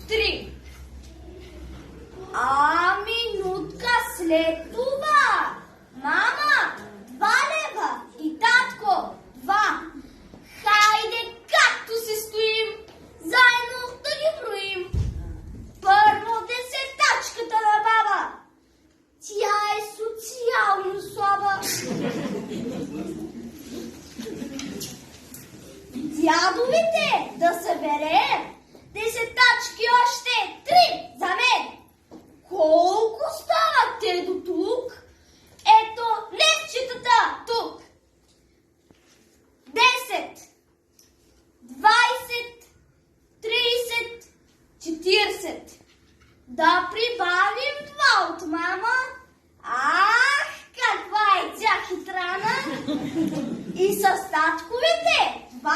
3. А минутка след това. Мама, 2 лева и татко 2. Хайде, както се стоим, заедно да ги броим. Първо десетачката на баба. Тя е социално слаба. Дядовите да съберем. Десетачки още 3 за мен. Колко стават те до тук? Ето левчетата тук. 10, 20, 30, 40. Да прибавим 2 от мама. Ах, каква е тя хитрана. И с татковете 2.